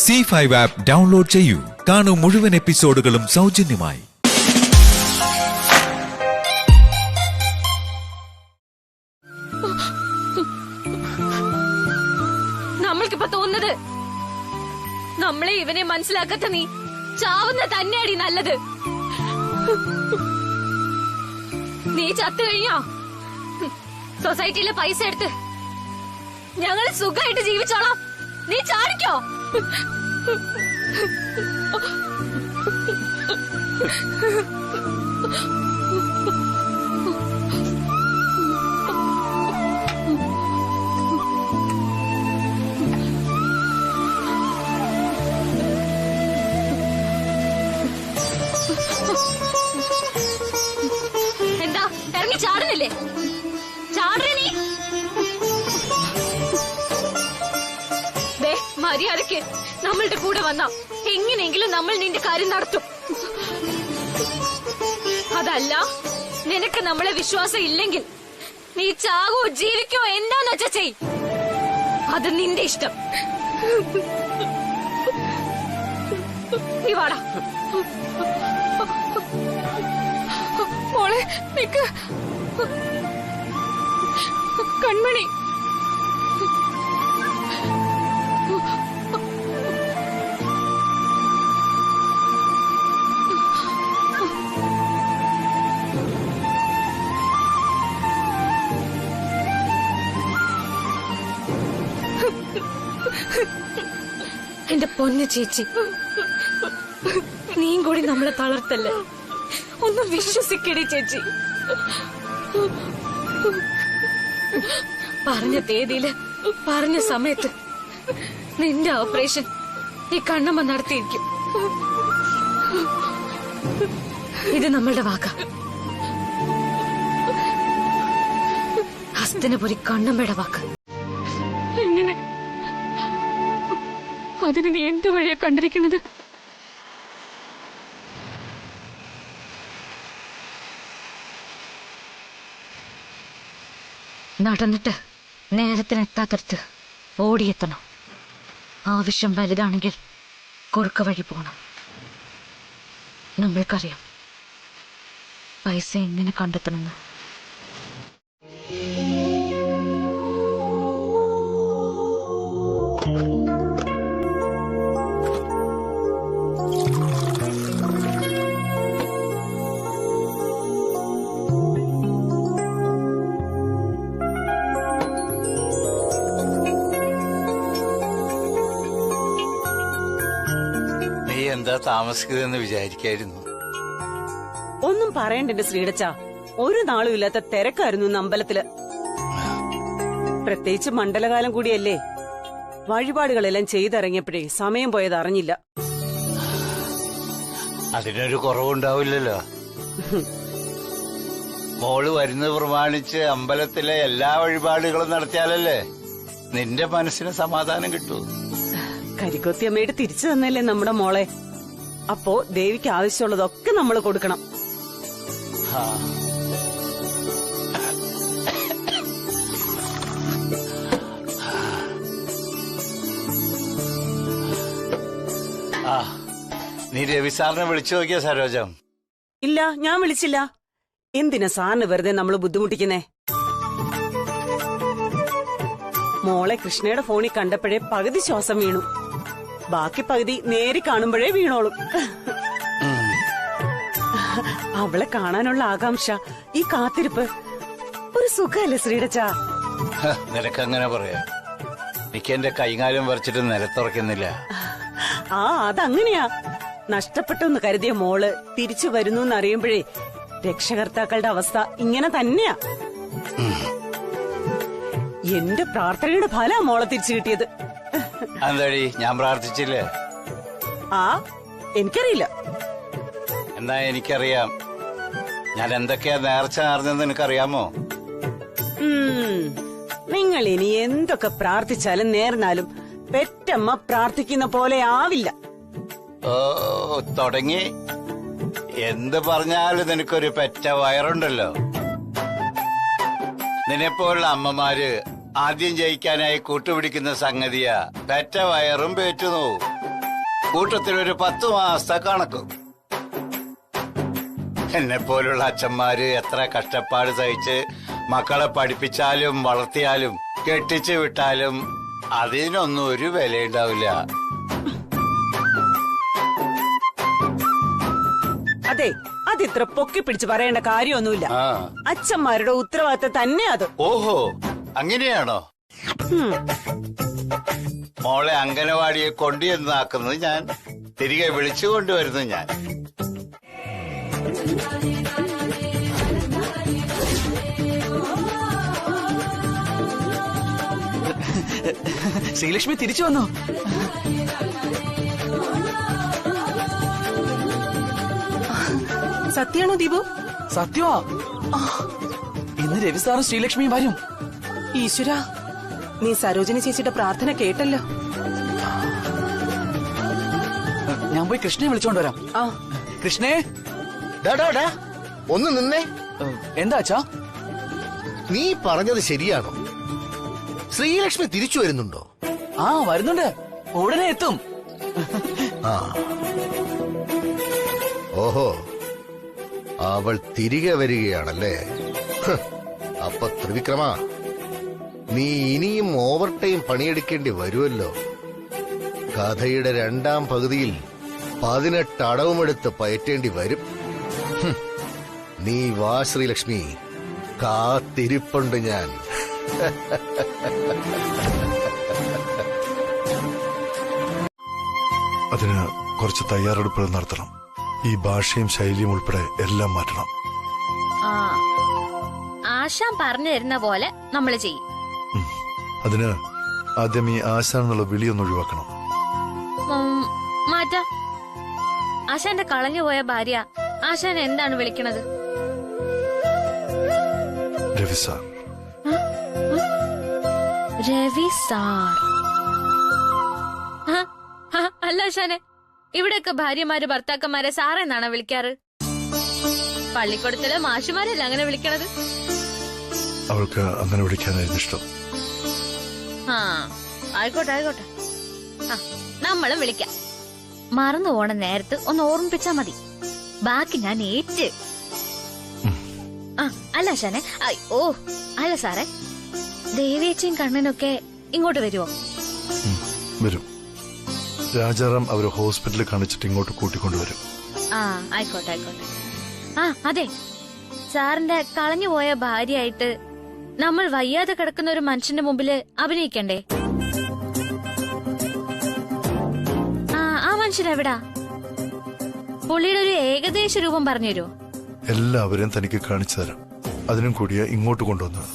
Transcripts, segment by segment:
C5 app download ചെയ്യൂ. കാണൂ മുഴുവൻ എപ്പിസോഡുകളും സൗജന്യമായി. നമ്മൾക്കിപ്പോ തോന്നുന്നത് നമ്മളെ ഇവനെ മനസ്സിലാക്കത്ത നീ ചാവുന്ന തന്നെയാടി നല്ലത്. നീ ചത്തു കഴിഞ്ഞോ സൊസൈറ്റിയിലെ പൈസ എടുത്ത് ഞങ്ങൾ സുഖമായിട്ട് ജീവിച്ചോളാം. നീ ചാടിക്കോ. എന്താ ഇറങ്ങി ചാടുന്നില്ലേ? ചാടേ നീ. മര്യാദക്ക് നമ്മളുടെ കൂടെ വന്നാ എങ്ങനെയെങ്കിലും നമ്മൾ നിന്റെ കാര്യം നടത്തും. അതല്ല നിനക്ക് നമ്മളെ വിശ്വാസം ഇല്ലെങ്കിൽ നീ ചാകോ ജീവിക്കോ എന്താന്ന് വെച്ചാ ചെയ്. അത് നിന്റെ ഇഷ്ടം. നീ വാടാ. മോളെ നിക്ക്. കൺമണി എന്റെ പൊന്നു ചേച്ചി, നീയും കൂടി നമ്മളെ തളർത്തല്ലേ. ഒന്ന് വിശ്വസിക്കടി ചേച്ചി. പറഞ്ഞ തീയതിയില് പറഞ്ഞ സമയത്ത് നിന്റെ ഓപ്പറേഷൻ ഈ കണ്ണമ്മ നടത്തിയിരിക്കും. ഇത് നമ്മളുടെ വാക്ക. ഹസ്തനപുരി കണ്ണമ്മയുടെ വാക്ക്. എങ്ങനെ അതിന് നീ എന്ത് വഴിയാ കണ്ടിരിക്കുന്നത്? നടന്നിട്ട് നേരത്തിനെത്താത്തടുത്ത് ഓടിയെത്തണം. ആവശ്യം വലുതാണെങ്കിൽ കുറുക്ക വഴി പോകണം. നമ്മൾക്കറിയാം പൈസ എങ്ങനെ കണ്ടെത്തണമെന്ന്. എന്താ താമസിക്കുന്നതെന്ന് വിചാരിക്കായിരുന്നു. ഒന്നും പറയണ്ടെന്റെ ശ്രീടച്ച, ഒരു നാളും ഇല്ലാത്ത തിരക്കായിരുന്നു ഇന്ന് അമ്പലത്തില്. പ്രത്യേകിച്ച് മണ്ഡലകാലം കൂടിയല്ലേ. വഴിപാടുകളെല്ലാം ചെയ്തിറങ്ങിയപ്പോഴേ സമയം പോയത് അറിഞ്ഞില്ല. അതിനൊരു കുറവുണ്ടാവില്ലല്ലോ. മോള് വരുന്നത് പ്രമാണിച്ച് അമ്പലത്തിലെ എല്ലാ വഴിപാടുകളും നടത്തിയാലല്ലേ നിന്റെ മനസ്സിന് സമാധാനം കിട്ടൂ. കരിക്കൊത്തിയമ്മയുടെ തിരിച്ചു തന്നല്ലേ നമ്മുടെ മോളെ. അപ്പോ ദേവിക്ക് ആവശ്യമുള്ളതൊക്കെ നമ്മൾ കൊടുക്കണം. നീ രവി സാറിനെ വിളിച്ചു നോക്കിയ സരോജം? ഇല്ല, ഞാൻ വിളിച്ചില്ല. എന്തിനാ സാറിന് വെറുതെ നമ്മൾ ബുദ്ധിമുട്ടിക്കുന്നേ? മോളെ കൃഷ്ണയുടെ ഫോണിൽ കണ്ടപ്പോഴേ പകുതി ശ്വാസം വീണു. ബാക്കി പകുതി നേരി കാണുമ്പോഴേ വീണോളും. അവളെ കാണാനുള്ള ആകാംക്ഷ, ഈ കാത്തിരിപ്പ് ഒരു സുഖല്ലേ ശ്രീടച്ച? നിനക്കങ്ങനെ പറയാ. എനിക്ക് എന്റെ കൈകാലം വരച്ചിട്ട് നിലത്തുറക്കുന്നില്ല. അതങ്ങനെയാ. നഷ്ടപ്പെട്ടെന്ന് കരുതിയ മോള് തിരിച്ചു വരുന്നു എന്നറിയുമ്പോഴേ രക്ഷകർത്താക്കളുടെ അവസ്ഥ ഇങ്ങനെ തന്നെയാ. എന്റെ പ്രാർത്ഥനയുടെ ഫലാ മോളെ തിരിച്ചു കിട്ടിയത്. എന്താടി, ഞാൻ പ്രാർത്ഥിച്ചില്ലേ? എനിക്കറിയില്ല. എന്നാ എനിക്കറിയാം. ഞാൻ എന്തൊക്കെയാ നേർച്ച നേർന്നെന്ന് എനിക്കറിയാമോ? നിങ്ങൾ ഇനി എന്തൊക്കെ പ്രാർത്ഥിച്ചാലും നേർന്നാലും പെറ്റമ്മ പ്രാർത്ഥിക്കുന്ന പോലെ ആവില്ല. ഓ തുടങ്ങി. എന്ത് പറഞ്ഞാലും നിനക്കൊരു പെറ്റ വയറുണ്ടല്ലോ. നിന്നെപ്പോലുള്ള അമ്മമാര് ആദ്യം ജയിക്കാനായി കൂട്ടുപിടിക്കുന്ന സംഗതിയാ പെറ്റ വയറും പേറ്റുന്നു. കൂട്ടത്തിലൊരു 10 മാസത്തെ കണക്കും. എന്നെ പോലുള്ള അച്ഛന്മാര് എത്ര കഷ്ടപ്പാട് സഹിച്ച് മക്കളെ പഠിപ്പിച്ചാലും വളർത്തിയാലും കെട്ടിച്ചു വിട്ടാലും അതിനൊന്നും ഒരു വിലയുണ്ടാവില്ല. അതെ, അതിത്ര പൊക്കി പിടിച്ച് പറയേണ്ട കാര്യമൊന്നുമില്ല. അച്ഛന്മാരുടെ ഉത്തരവാദിത്തം തന്നെ അത്. ഓഹോ, അങ്ങനെയാണോ? മോളെ അംഗനവാടിയെ കൊണ്ടുവന്നാക്കുന്നത് ഞാൻ, തിരികെ വിളിച്ചു കൊണ്ടുവരുന്നത് ഞാൻ. ശ്രീലക്ഷ്മി തിരിച്ചു വന്നു. സത്യാണോ ദീപു? സത്യമാ. ഇന്ന് രവി സാറും ശ്രീലക്ഷ്മിയും വരും. ഈശ്വര, നീ സരോജിനി ചേച്ചിയുടെ പ്രാർത്ഥന കേട്ടല്ലോ. ഞാൻ പോയി കൃഷ്ണയെ വിളിച്ചോണ്ട് വരാം. കൃഷ്ണേ. ഒന്ന് നിന്നേ. എന്താ അച്ഛാ? നീ പറഞ്ഞത് ശരിയാണോ? ശ്രീലക്ഷ്മി തിരിച്ചു വരുന്നുണ്ടോ? ആ, വരുന്നുണ്ട്. ഉടനെ എത്തും. ഓഹോ, അവൾ തിരികെ വരികയാണല്ലേ? അപ്പൊ ത്രിവിക്രമ, നീ ഇനിയും ഓവർ ടൈം പണിയെടുക്കേണ്ടി വരുമല്ലോ. കഥയുടെ 2ാം പകുതിയിൽ 18 അടവുമെടുത്ത് പയറ്റേണ്ടി വരും. നീ വാ ശ്രീലക്ഷ്മി, കാത്തിരിപ്പുണ്ട് ഞാൻ. അതിന് കുറച്ച് തയ്യാറെടുപ്പുകൾ നടത്തണം. ഈ ഭാഷയും ശൈലിയും ഉൾപ്പെടെ എല്ലാം മാറ്റണം. ആശാൻ പറഞ്ഞു തരുന്ന പോലെ നമ്മൾ ചെയ്യും. അതിന് ആദ്യം ഈ ആശാൻ എന്നുള്ള വിളിയൊന്ന് ഒഴിവാക്കണം. മാറ്റാ. ആശാന്റെ കളഞ്ഞുപോയ ഭാര്യ ആശാൻ എന്താണ് വിളിക്കണത്? രവി സാർ. രവി സാർ. അല്ല ആശാനെ, ഇവിടെയൊക്കെ ഭാര്യമാര് ഭർത്താക്കന്മാരെ സാറെന്നാണോ വിളിക്കാറ്? പള്ളിക്കൂടത്തിലെ മാഷുമാരല്ല അങ്ങനെ വിളിക്കണത്. അവൾക്ക് അങ്ങനെ വിളിക്കാനായിരുന്നു ഇഷ്ടം. ആയിക്കോട്ടെ ആയിക്കോട്ടെ. നമ്മളും വിളിക്കാം. മറന്നു പോണ നേരത്ത് ഒന്ന് ഓർമ്മിപ്പിച്ചാ മതി. ബാക്കി ഞാൻ ഏറ്റ്. അല്ല ആശാനെ, ഓ അല്ല സാറേ, ദേവേച്ചിയും കണ്ണനൊക്കെ ഇങ്ങോട്ട് വരുമോ? വരും. രാജാറാം അവരെ ഹോസ്പിറ്റലിൽ കാണിച്ചിട്ട് ഇങ്ങോട്ട് കൂട്ടിക്കൊണ്ടുവരും. ആയിക്കോട്ടെ ആയിക്കോട്ടെ. അതെ, സാറിന്റെ കളഞ്ഞുപോയ ഭാര്യയായിട്ട് നമ്മൾ വയ്യാതെ കിടക്കുന്ന ഒരു മനുഷ്യന്റെ മുമ്പില് അഭിനയിക്കണ്ടേ? ആ മനുഷ്യനെവിടാ? പുള്ളിയുടെ ഒരു ഏകദേശ രൂപം പറഞ്ഞു തരുമോ? എല്ലാവരെയും തനിക്ക് കാണിച്ചു തരാം. അതിനും കൂടിയ ഇങ്ങോട്ട് കൊണ്ടുവന്നത്.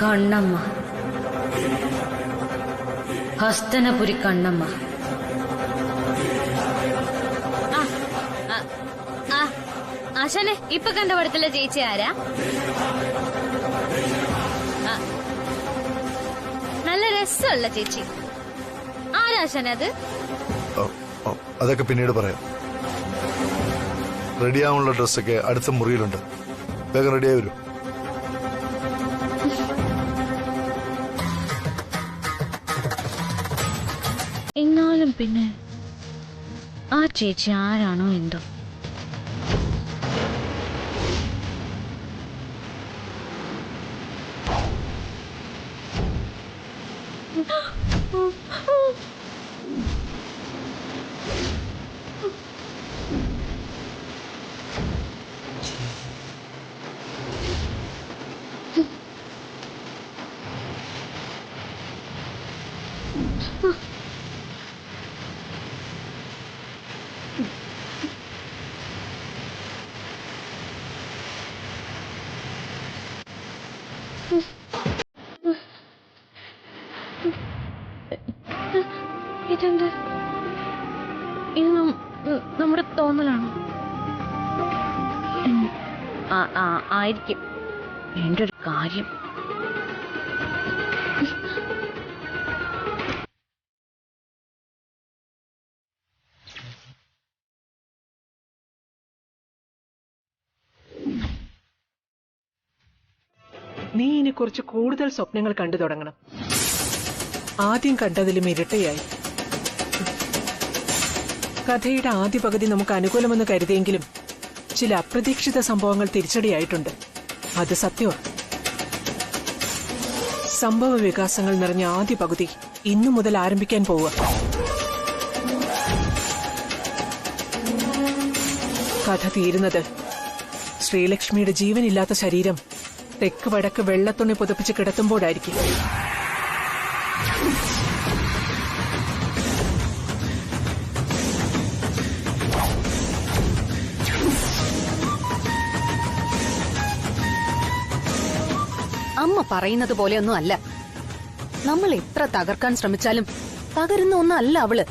കണ്ണമ്മ, ഹസ്തനപുരി കണ്ണമ്മ. ആശാനെ, ഇപ്പൊ കണ്ട പടത്തിലെ ചേച്ചി ആരാ? നല്ല രസമുള്ള ചേച്ചി. ആരാശാനെ അത്? അതൊക്കെ പിന്നീട് പറയാം. റെഡിയാവാനുള്ള ഡ്രസ്സൊക്കെ അടുത്ത മുറിയിലുണ്ട്. വേഗം റെഡിയായി വരും. എന്നാലും പിന്നെ ആ ചേച്ചി ആരാണോ എന്തോ. ഇതെന്ത്? ഇത് നമ്മുടെ തോന്നലാണോ? ആയിരിക്കും. എന്റെ ഒരു കാര്യം. നീ ഇനി കുറച്ച് കൂടുതൽ സ്വപ്നങ്ങൾ കണ്ടു തുടങ്ങണം. ആദ്യം കണ്ടതിലും ഇരട്ടയായി. കഥയുടെ ആദ്യ പകുതി നമുക്ക് അനുകൂലമെന്ന് കരുതിയെങ്കിലും ചില അപ്രതീക്ഷിത സംഭവങ്ങൾ തിരിച്ചടിയായിട്ടുണ്ട്. അത് സത്യമാണ്. സംഭവ വികാസങ്ങൾ നിറഞ്ഞ ആദ്യ പകുതി ഇന്നു മുതൽ ആരംഭിക്കാൻ പോവുക. കഥ തീരുന്നത് ശ്രീലക്ഷ്മിയുടെ ജീവനില്ലാത്ത ശരീരം തെക്ക് വടക്ക് വെള്ളത്തുണി പുതപ്പിച്ച് കിടത്തുമ്പോഴായിരിക്കും. അമ്മ പറയുന്നത് പോലെയൊന്നും അല്ല. നമ്മൾ എത്ര തകർക്കാൻ ശ്രമിച്ചാലും തകരുന്ന ഒന്നല്ല അവള്.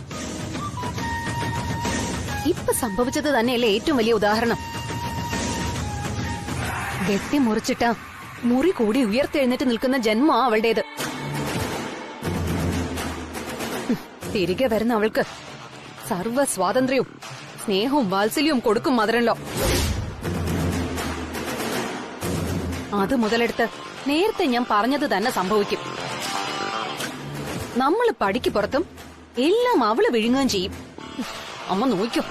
ഇപ്പൊ സംഭവിച്ചത് തന്നെയല്ലേ ഏറ്റവും വലിയ ഉദാഹരണം. വെട്ടി മുറിച്ചിട്ട മുറി കൂടി ഉയർത്തെഴുന്നേറ്റ് നിൽക്കുന്ന ജന്മമാ അവളുടേത്. തിരികെ വരുന്ന അവൾക്ക് സർവ്വ സ്വാതന്ത്ര്യവും സ്നേഹവും വാത്സല്യവും കൊടുക്കും മദരൻലോ. അത് മുതലെടുത്ത് നേരത്തെ ഞാൻ പറഞ്ഞത് തന്നെ സംഭവിക്കും. നമ്മള് പടിക്ക് പുറത്തും എല്ലാം അവള് വിഴുങ്ങുകയും ചെയ്യും. അമ്മ നോക്കും.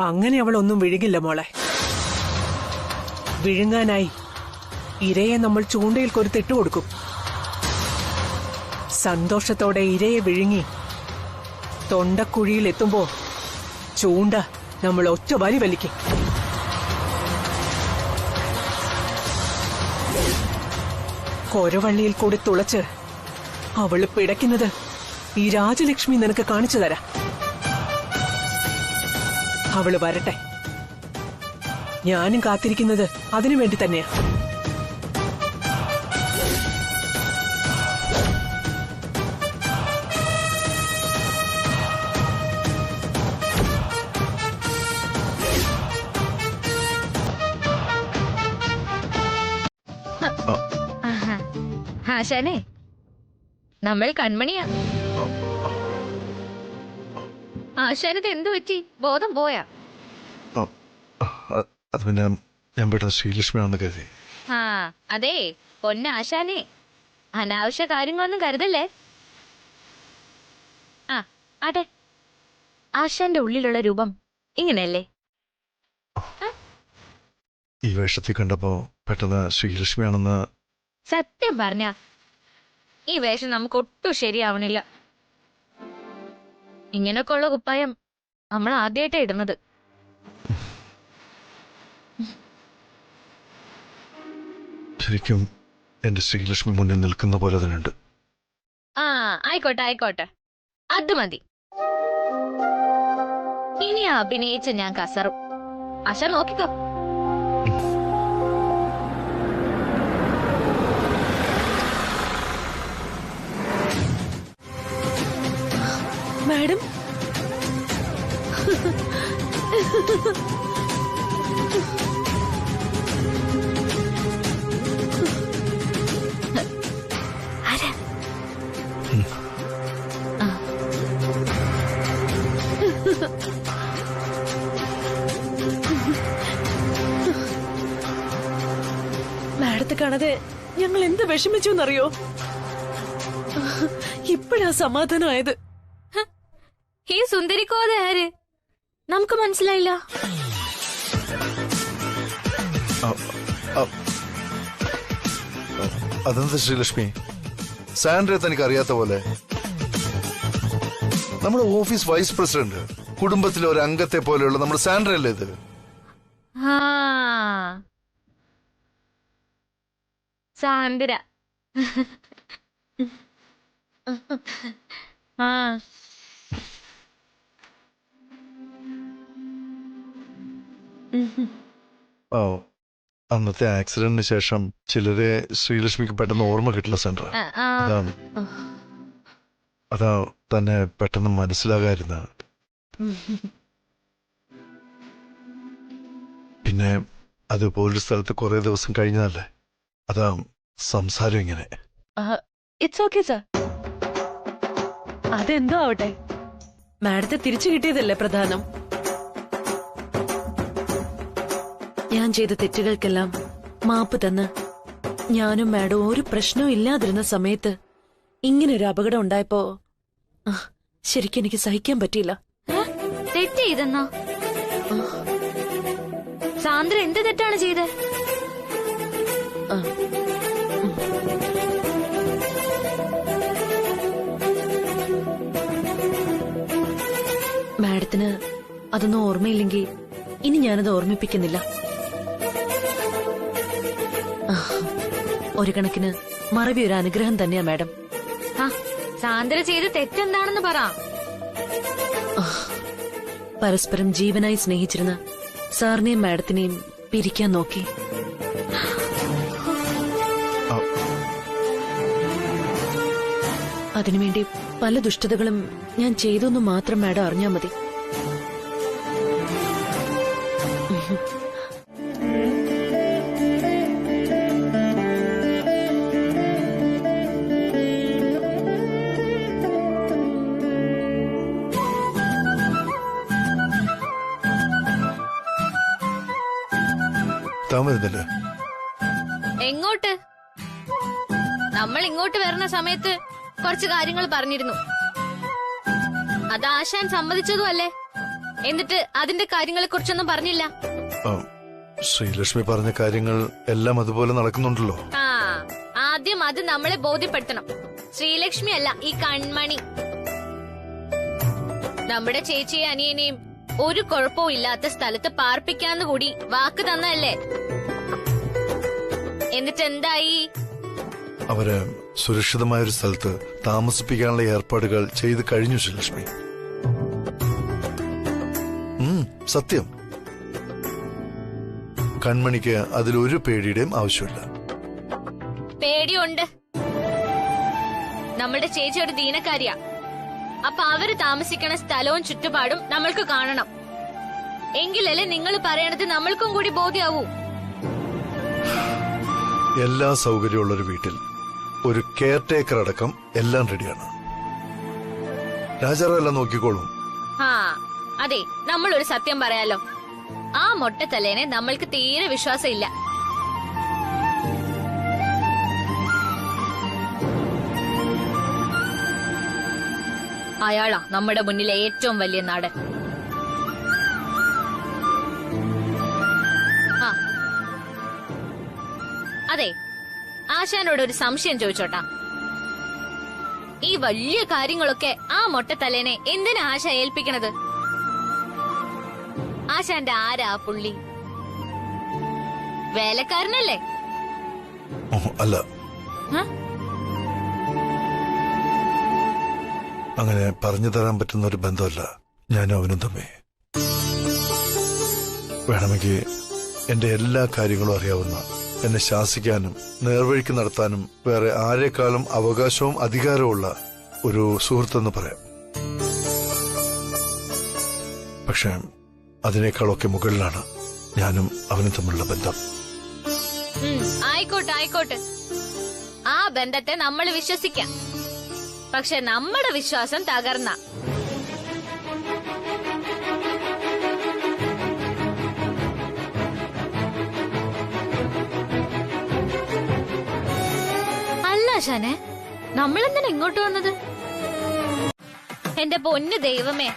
അങ്ങനെ അവളൊന്നും വിഴുങ്ങില്ല മോളെ. വിഴുങ്ങാനായി ഇരയെ നമ്മൾ ചൂണ്ടയിൽ കൊരുത്തിട്ടു കൊടുക്കും. സന്തോഷത്തോടെ ഇരയെ വിഴുങ്ങി തൊണ്ടക്കുഴിയിൽ എത്തുമ്പോ ചൂണ്ട നമ്മൾ ഒറ്റ വലി വലിക്കും. കൊരവള്ളിയിൽ കൂടി തുളച്ച് അവള് പിടയ്ക്കുന്നത് ഈ രാജലക്ഷ്മി നിനക്ക് കാണിച്ചു തരാം. അവള് വരട്ടെ. ഞാനും കാത്തിരിക്കുന്നത് അതിനു വേണ്ടി തന്നെയാ. ആശാനെ, നമ്മൾ കൺമണിയാ. ആശാനത് എന്തു പറ്റി? ബോധം പോയാ? അത് പിന്നെ ഞാൻ പെട്ടെന്ന് ശ്രീലക്ഷ്മിയാണെന്ന് കരുതി. ആ അതെ പൊന്നാശാനെ, അനാവശ്യ കാര്യങ്ങളൊന്നും കരുതല്ലേ. ആ അതെ, ആശാന്റെ ഉള്ളിലുള്ള രൂപം ഇങ്ങനെയല്ലേ? ഈ വേഷത്തിൽ കണ്ടപ്പോ പെട്ടെന്ന് ശ്രീലക്ഷ്മിയാണെന്ന്. സത്യം പറഞ്ഞ ഈ വേഷം നമുക്ക് ഒട്ടും ശരിയാവണില്ല. ഇങ്ങനൊക്കെ ഉള്ള കുപ്പായം നമ്മൾ ആദ്യമായിട്ടാ ഇടുന്നത്. ശരിക്കും എന്റെ ശ്രീലക്ഷ്മി മുന്നിൽ നിൽക്കുന്ന പോലെ തന്നെ ഉണ്ട്. ആ ആയിക്കോട്ടെ ആയിക്കോട്ടെ, അത് മതി. ഇനി അഭിനയിച്ച് ഞാൻ കസറും. ആശ നോക്കിക്കോ. മാഡം, മാഡത്തെ കാണാതെ ഞങ്ങൾ എന്ത് വിഷമിച്ചു എന്നറിയോ? ഇപ്പോഴാ സമാധാനമായത്. ഈ സുന്ദരിക്കോതെ ആര്? നമുക്ക് മനസ്സിലായില്ല. അതെന്താ ശ്രീലക്ഷ്മി, സാൻഡ്രയെ തനിക്ക് അറിയാത്ത പോലെ? നമ്മുടെ ഓഫീസ് വൈസ് പ്രസിഡന്റ്, കുടുംബത്തിലെ ഒരു അംഗത്തെ പോലെയുള്ള നമ്മുടെ സാൻഡ്രയല്ലേ ഇത്? സാന്ദ്ര. ആ ഓ, അന്നത്തെ ആക്സിഡന്റിന് ശേഷം ചിലരെ ശ്രീലക്ഷ്മിക്ക് പെട്ടെന്ന് ഓർമ്മ കിട്ടില്ല സാൻഡ്ര. അതാ തന്നെ പെട്ടെന്ന് മനസ്സിലാകാതിരുന്ന. പിന്നെ അതുപോലൊരു സ്ഥലത്ത് കുറെ ദിവസം കഴിഞ്ഞതല്ലേ, അതാ സംസാരം ഇങ്ങനെ. It's okay sir. അതെന്തോ ആവട്ടെ, മാഡത്തെ തിരിച്ചു കിട്ടിയതല്ലേ പ്രധാനം. ഞാൻ ചെയ്ത തെറ്റുകൾക്കെല്ലാം മാപ്പ് തന്ന് ഞാനും മാഡവും ഒരു പ്രശ്നവും ഇല്ലാതിരുന്ന സമയത്ത് ഇങ്ങനൊരു അപകടം ഉണ്ടായപ്പോ ശരിക്കും എനിക്ക് സഹിക്കാൻ പറ്റിയില്ല. തെറ്റ് ചെയ്തെന്നോ? സാന്ദ്ര എന്ത് തെറ്റാണ് ചെയ്തേ? മാഡത്തിന് അതൊന്നും ഓർമ്മയില്ലെങ്കിൽ ഇനി ഞാനത് ഓർമ്മിപ്പിക്കുന്നില്ല. ഒരു കണക്കിന് മറവി ഒരു അനുഗ്രഹം തന്നെയാ മാഡം. സാന്ദ്ര ചെയ്ത തെറ്റെന്താണെന്ന് പറ. പരസ്പരം ജീവനായി സ്നേഹിച്ചിരുന്ന സാറിനെയും മാഡത്തിനെയും പിരിക്കാൻ നോക്കി. അതിനുവേണ്ടി പല ദുഷ്ടതകളും ഞാൻ ചെയ്തൊന്നു മാത്രം മാഡം അറിഞ്ഞാ മതി. താമരല്ലേ എങ്ങോട്ട്? നമ്മൾ ഇങ്ങോട്ട് വരുന്ന സമയത്ത് കുറച്ച് കാര്യങ്ങൾ പറഞ്ഞിരുന്നു. അത് ആശാൻ സമ്മതിച്ചതും അല്ലേ? എന്നിട്ട് അതിന്റെ കാര്യങ്ങളെ കുറിച്ചൊന്നും പറഞ്ഞില്ല. ശ്രീലക്ഷ്മി പറഞ്ഞ കാര്യങ്ങൾ എല്ലാം അതുപോലെ നടക്കുന്നുണ്ടല്ലോ. ആദ്യം അത് നമ്മളെ ബോധ്യപ്പെടുത്തണം. ശ്രീലക്ഷ്മി അല്ല, ഈ കൺമണി. നമ്മുടെ ചേച്ചിയെ അനിയനെയും ഒരു കുഴപ്പവും ഇല്ലാത്ത സ്ഥലത്ത് പാർപ്പിക്കാന്ന് കൂടി വാക്ക് തന്നല്ലേ? എന്നിട്ട് എന്തായി? അവരെ സുരക്ഷിതമായൊരു സ്ഥലത്ത് താമസിപ്പിക്കാനുള്ള ഏർപ്പാടുകൾ ചെയ്ത് കഴിഞ്ഞു ശ്രീലക്ഷ്മി. സത്യം. കൺമണിക്ക് അതിലൊരു പേടിയുടെയും ആവശ്യമില്ല. പേടിയുണ്ട്. നമ്മളുടെ ചേച്ചി ഒരു ദീനക്കാരിയാ. അപ്പൊ അവര് താമസിക്കണ സ്ഥലവും ചുറ്റുപാടും നമ്മൾക്ക് കാണണം. എങ്കിലല്ലേ നിങ്ങൾ പറയണത് നമ്മൾക്കും കൂടി ബോധ്യാവൂ. എല്ലാ സൗകര്യമുള്ളൊരു വീട്ടിൽ ഒരു കെയർ ടേക്കർ അടക്കം എല്ലാം റെഡിയാണ്. രാജാറെല്ലാം നോക്കിക്കോളും. അതെ, നമ്മളൊരു സത്യം പറയാലോ. ആ മൊട്ടത്തലേനെ നമ്മൾക്ക് തീരെ വിശ്വാസം ഇല്ല. അയാളാ നമ്മുടെ മുന്നിലെ ഏറ്റവും വലിയ നാടൻ. അതെ, ആശാനോട് ഒരു സംശയം ചോദിച്ചോട്ടാ. ഈ വലിയ കാര്യങ്ങളൊക്കെ ആ മൊട്ടത്തലേനെ എന്തിനാ ആശ ഏൽപ്പിക്കണത്? ആശാന്റെ ആരാ പുള്ളി? വേലക്കാരനല്ലേ? അല്ല, അങ്ങനെ പറഞ്ഞു തരാൻ പറ്റുന്ന ഒരു ബന്ധമല്ല ഞാനും അവനും തമ്മി. വേണമെങ്കിൽ എന്റെ എല്ലാ കാര്യങ്ങളും അറിയാവുന്ന, എന്നെ ശാസിക്കാനും നേർവഴിക്ക് നടത്താനും വേറെ ആരെക്കാളും അവകാശവും അധികാരവുമുള്ള ഒരു സുഹൃത്തെന്ന് പറയാം. പക്ഷെ അതിനേക്കാളൊക്കെ മുകളിലാണ് ഞാനും അവനും തമ്മിലുള്ള ബന്ധം. ആയിക്കോട്ടെ ആയിക്കോട്ടെ, ആ ബന്ധത്തെ നമ്മൾ വിശ്വസിക്കാം. പക്ഷെ നമ്മുടെ വിശ്വാസം തകർന്ന അല്ല ആശാനെ, നമ്മളെന്തിനാ ഇങ്ങോട്ട് വന്നത്? എന്റെ പൊന്നു ദൈവമേ,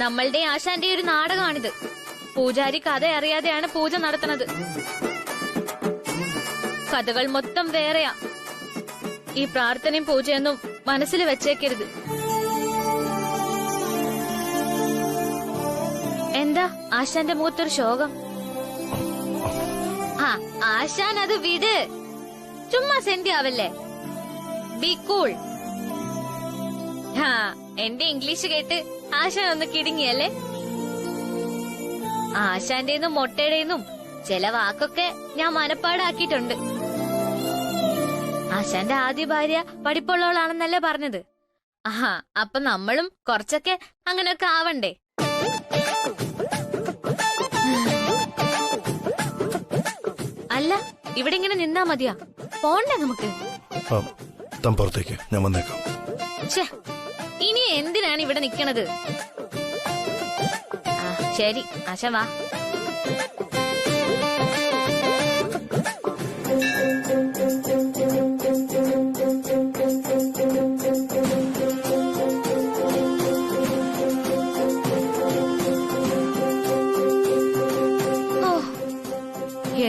നമ്മളുടെ ആശാന്റെ ഒരു നാടകമാണിത്. പൂജാരി കഥ അറിയാതെയാണ് പൂജ നടത്തുന്നത്. കഥകൾ മൊത്തം വേറെയാ. ഈ പ്രാർത്ഥനയും പൂജയൊന്നും മനസ്സിൽ വെച്ചേക്കരുത്. എന്താ ആശാന്റെ മുഖത്തൊരു ശോകം? ആശാൻ അത് വിട്, ചുമ്മാ സെന്റ് ആവല്ലേ. Be cool. എന്റെ ഇംഗ്ലീഷ് കേട്ട് ആശാൻ ഒന്ന് കിടുങ്ങിയല്ലേ? ആശാന്റെന്നും മൊട്ടയുടെന്നും ചില വാക്കൊക്കെ ഞാൻ മനപ്പാടാക്കിയിട്ടുണ്ട്. ആശാന്റെ ആദ്യ ഭാര്യ പഠിപ്പുള്ളവളാണെന്നല്ലേ പറഞ്ഞത്? അപ്പൊ നമ്മളും കുറച്ചൊക്കെ അങ്ങനെയൊക്കെ ആവണ്ടേ? അല്ല, ഇവിടെ ഇങ്ങനെ നിന്നാ മതിയാ? പോണ്ടേ നമുക്ക്? പുറത്തേക്ക് ഞാൻ വന്നേക്കാം. ഇനി എന്തിനാണ് ഇവിടെ നിക്കണത്? ശരി ആശാ വാ.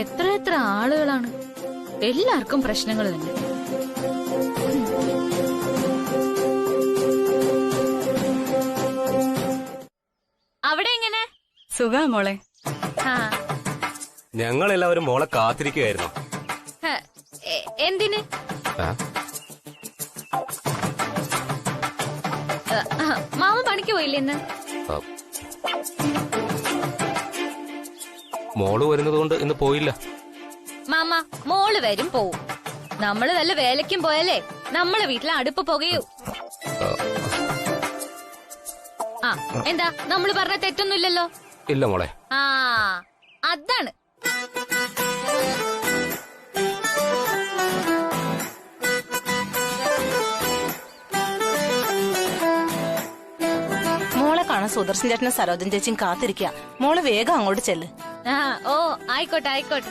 എത്ര ആളുകളാണ്, എല്ലാവർക്കും പ്രശ്നങ്ങൾ തന്നെ. അവിടെ എങ്ങനെ സുഖാ മോളെ. ആ ഞങ്ങൾ എല്ലാവരും മോളെ കാത്തിരിക്കുകയായിരുന്നു. എന്തിന്? മാമ പണിക്ക് പോയില്ലേ ഇന്ന്? മോള് വരുന്നതുകൊണ്ട് ഇന്ന് പോയില്ല. മാമ മോള് വരും പോവും. നമ്മള് വല്ല വേലയ്ക്കും പോയാലേ നമ്മളെ വീട്ടിലെ അടുപ്പ് പുകയൂ. ആ എന്താ നമ്മള് പറഞ്ഞ തെറ്റൊന്നുമില്ലല്ലോ? ഇല്ല മോളെ. ആ അതാണ്. മോളെ കാണാൻ സുദർശൻ ചേട്ടനും സരോജൻ ചേച്ചിയും കാത്തിരിക്കുക. മോള് വേഗം അങ്ങോട്ട് ചെല്ല്. ഓ ആയിക്കോട്ടെ ആയിക്കോട്ടെ.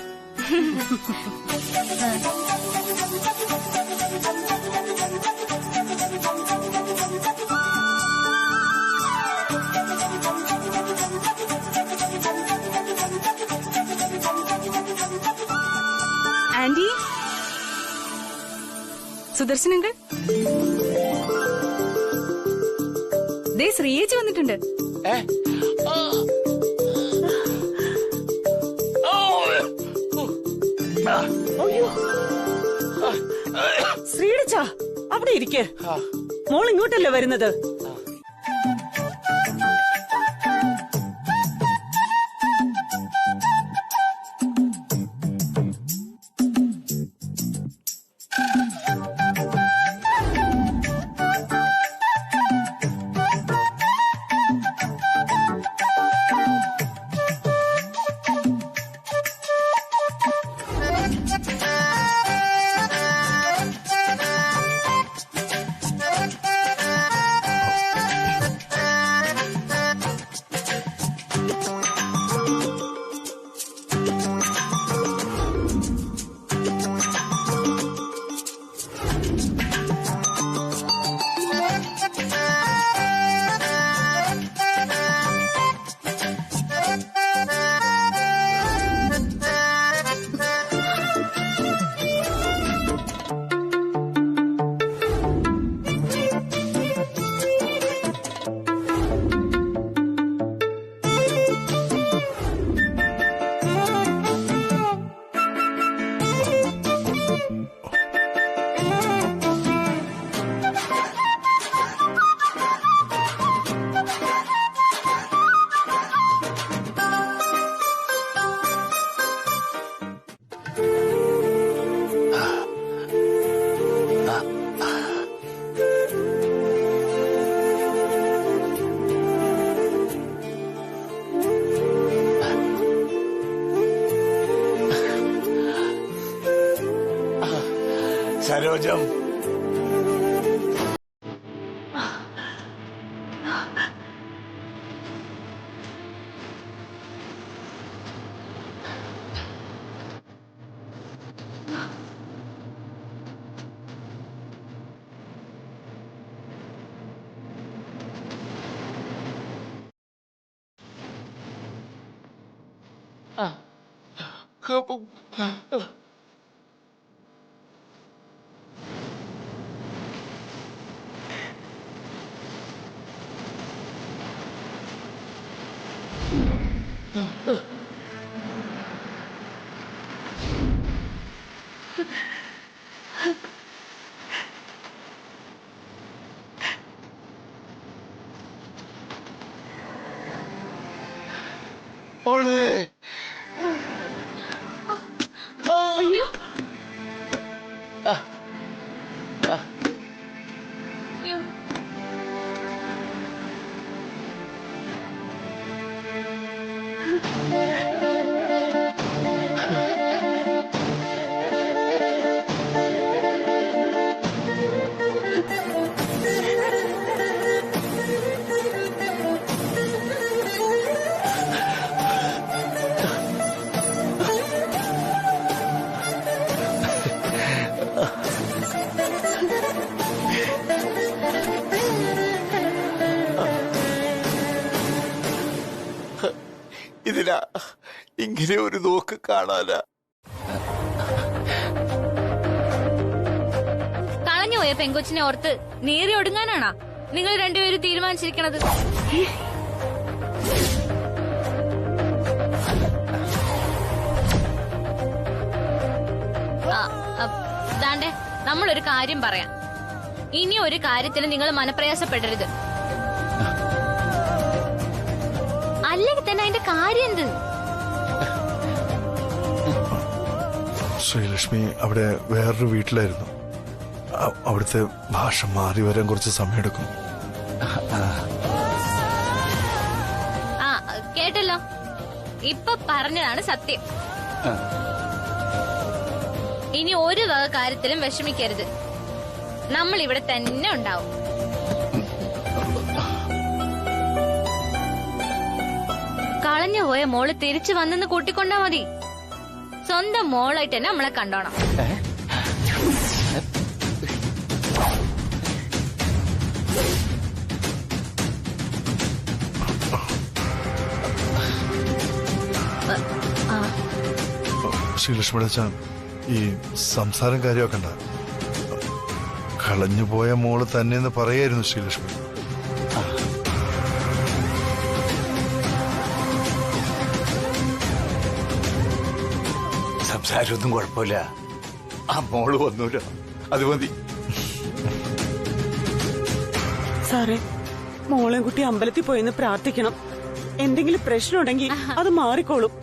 ആന്റി, സുദർശനങ്ങൾ ദേ ശ്രീയേച്ചി വന്നിട്ടുണ്ട്. ശ്രീടച്ച അവിടെ ഇരിക്കേ. മോൾ ഇങ്ങോട്ടല്ലേ വരുന്നത്? സരോജം, മോളെ. ഇതിനാ ഇങ്ങനെ ഒരു നോക്ക് കാണാനാ. കളഞ്ഞുപോയ പെങ്കൊച്ചിനെ ഓർത്ത് നീറി ഒടുങ്ങാനാണോ നിങ്ങൾ രണ്ടുപേരും തീരുമാനിച്ചിരിക്കണത്? ദാണ്ടെ, നമ്മളൊരു കാര്യം പറയാം. ഇനി ഒരു കാര്യത്തിന് നിങ്ങൾ മനപ്രയാസപ്പെടരുത്. അല്ലെങ്കിൽ തന്നെ അതിന്റെ കാര്യം എന്ത്? ശ്രീലക്ഷ്മി അവിടെ വേറൊരു വീട്ടിലായിരുന്നു. അവിടുത്തെ ഭാഷ മാറി വരാൻ കുറച്ച് സമയമെടുക്കും. ആ കേട്ടല്ലോ, ഇപ്പൊ പറഞ്ഞതാണ് സത്യം. ഇനി ഒരു വക കാര്യത്തിലും വിഷമിക്കരുത്. നമ്മൾ ഇവിടെ തന്നെ ഉണ്ടാവും. കളഞ്ഞുപോയ മോള് തിരിച്ചു വന്നെന്ന് കൂട്ടിക്കൊണ്ടാ മതി. സ്വന്തം മോളായിട്ട് തന്നെ നമ്മളെ കണ്ടോണം. ശ്രീലക്ഷ്മിയുടെ അച്ഛൻ ഈ സംസാരം കാര്യമൊക്കെ ഉണ്ടാ. കളഞ്ഞുപോയ മോള് തന്നെയെന്ന് പറയായിരുന്നു ശ്രീലക്ഷ്മി. സംസാരമൊന്നും കുഴപ്പമില്ല. ആ മോള് വന്നൂല, അത് മതി. സാറേ, മോളെ കുട്ടി അമ്പലത്തിൽ പോയെന്ന് പ്രാർത്ഥിക്കണം. എന്തെങ്കിലും പ്രശ്നമുണ്ടെങ്കിൽ അത് മാറിക്കോളും.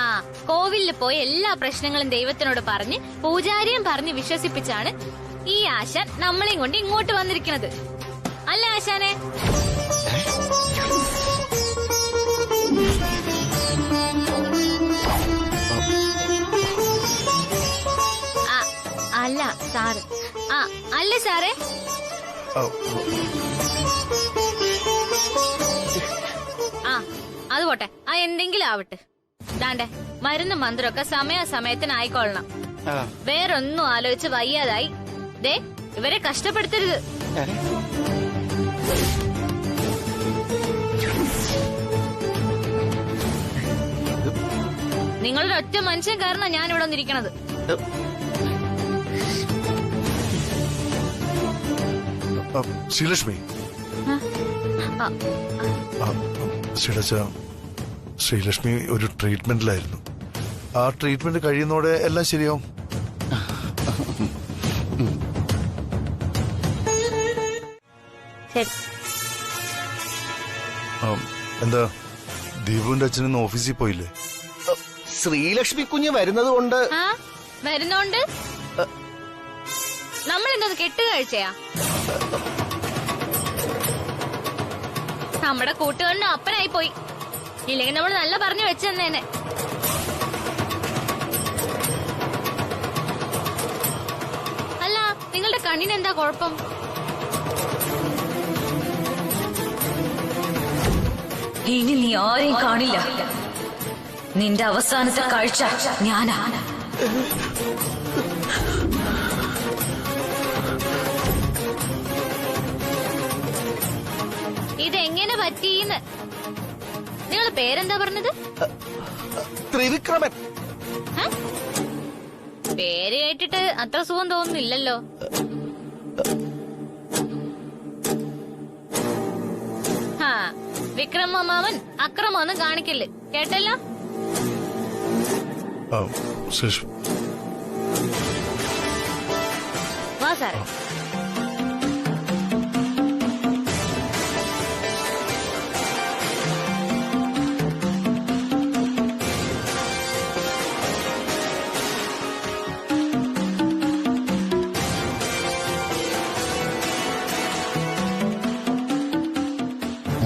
ആ കോവിലിൽ പോയി എല്ലാ പ്രശ്നങ്ങളും ദൈവത്തിനോട് പറഞ്ഞ് പൂജാരിയും പറഞ്ഞ് വിശ്വസിപ്പിച്ചാണ് ഈ ആശാൻ നമ്മളെയും കൊണ്ട് ഇങ്ങോട്ട് വന്നിരിക്കുന്നത്. അല്ല ആശാനെ? അല്ല സാറ്. അല്ലേ സാറേ? അത് പോട്ടെ, എന്തെങ്കിലും ആവട്ടെ. ദാണ്ടെ, മരുന്ന് മന്ത്രമൊക്കെ സമയാസമയത്തിനായിക്കൊള്ളണം. വേറൊന്നും ആലോചിച്ച് വയ്യാതായി ദേ ഇവരെ കഷ്ടപ്പെടുത്തരുത്. നിങ്ങളൊരു ഒറ്റ മനുഷ്യൻ കാരണം ഞാൻ ഇവിടെ വന്നിരിക്കണത്. ശ്രീലക്ഷ്മി, ശ്രീലക്ഷ്മി ഒരു ട്രീറ്റ്മെന്റിലായിരുന്നു. ആ ട്രീറ്റ്മെന്റ് കഴിയുന്നതോടെ എല്ലാം ശരിയാവും. എന്താ ദീപുവിന്റെ അച്ഛനൊന്ന് ഓഫീസിൽ പോയില്ലേ? ശ്രീലക്ഷ്മി കുഞ്ഞ് വരുന്നത് കൊണ്ട്. വരുന്നോണ്ട് നമ്മളെന്താ കെട്ടുകാഴ്ചയാ? നമ്മുടെ കൂട്ടുകാരന് അപ്പനായി പോയി. ഇല്ലെങ്കിൽ നമ്മൾ നല്ല പറഞ്ഞു വെച്ചെന്നേനെ. അല്ല, നിങ്ങളുടെ കണ്ണിന് എന്താ കുഴപ്പം? ഇനി നീ ആരെയും കാണില്ല. നിന്റെ അവസാനത്തെ കാഴ്ച ഞാനാ. ഇതെങ്ങനെ പറ്റീന്ന്? നിങ്ങളുടെ പേരെന്താ പറഞ്ഞത്? ത്രിവിക്രമൻ. പേര് കേട്ടിട്ട് അത്ര സുഖം തോന്നുന്നില്ലല്ലോ. വിക്രമമാമൻ അക്രമൊന്നും കാണിക്കില്ല, കേട്ടല്ലോ? വാ സാറേ.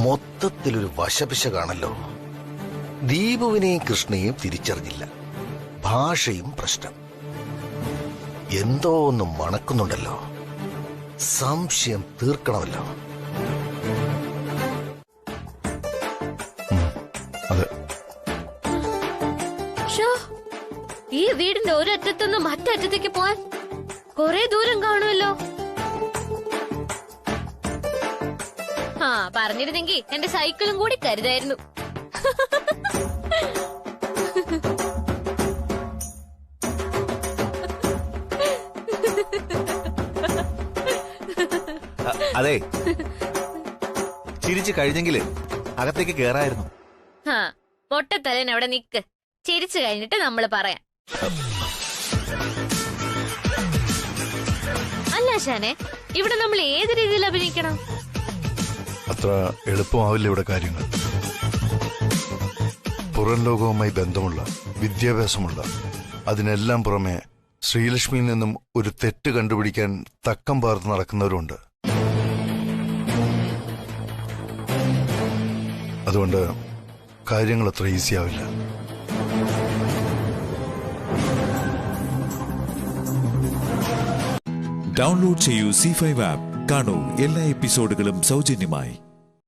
മൊത്തത്തിലൊരു വശപിശ കാണല്ലോ. ദീപുവിനെയും കൃഷ്ണയെയും തിരിച്ചറിഞ്ഞില്ല. ഭാഷയും പ്രശ്നം. എന്തോ ഒന്നും മണക്കുന്നുണ്ടല്ലോ. സംശയം തീർക്കണമല്ലോ. അതെ, ഈ വീടിന്റെ ഒരറ്റത്തുനിന്ന് മറ്ററ്റത്തേക്ക് പോവാൻ കൊറേ ദൂരം കാണുമല്ലോ. പറഞ്ഞിരുന്നെങ്കിൽ എന്റെ സൈക്കിളും കൂടി കരുതായിരുന്നു. അതെ, ചിരിച്ചു കഴിഞ്ഞെങ്കില് അകത്തേക്ക് കേറായിരുന്നു. പൊട്ടത്തലൻ അവിടെ നിക്ക്, ചിരിച്ചു കഴിഞ്ഞിട്ട് നമ്മള് പറയാം. അല്ല ആശാനെ, ഇവിടെ നമ്മൾ ഏത് രീതിയിൽ അഭിനയിക്കണം? അത്ര എളുപ്പമാവില്ല ഇവിടെ കാര്യങ്ങൾ. പുറം ലോകവുമായി ബന്ധമുള്ള, വിദ്യാഭ്യാസമുള്ള, അതിനെല്ലാം പുറമെ ശ്രീലക്ഷ്മിയിൽ നിന്നും ഒരു തെറ്റ് കണ്ടുപിടിക്കാൻ തക്കം പാർത്ത് നടക്കുന്നവരുണ്ട്. അതുകൊണ്ട് കാര്യങ്ങൾ അത്ര ഈസി ആവില്ല. ഡൗൺലോഡ് ചെയ്യൂ C5 ആപ്പ്. കാണൂ എല്ലാ എപ്പിസോഡുകളും സൗജന്യമായി.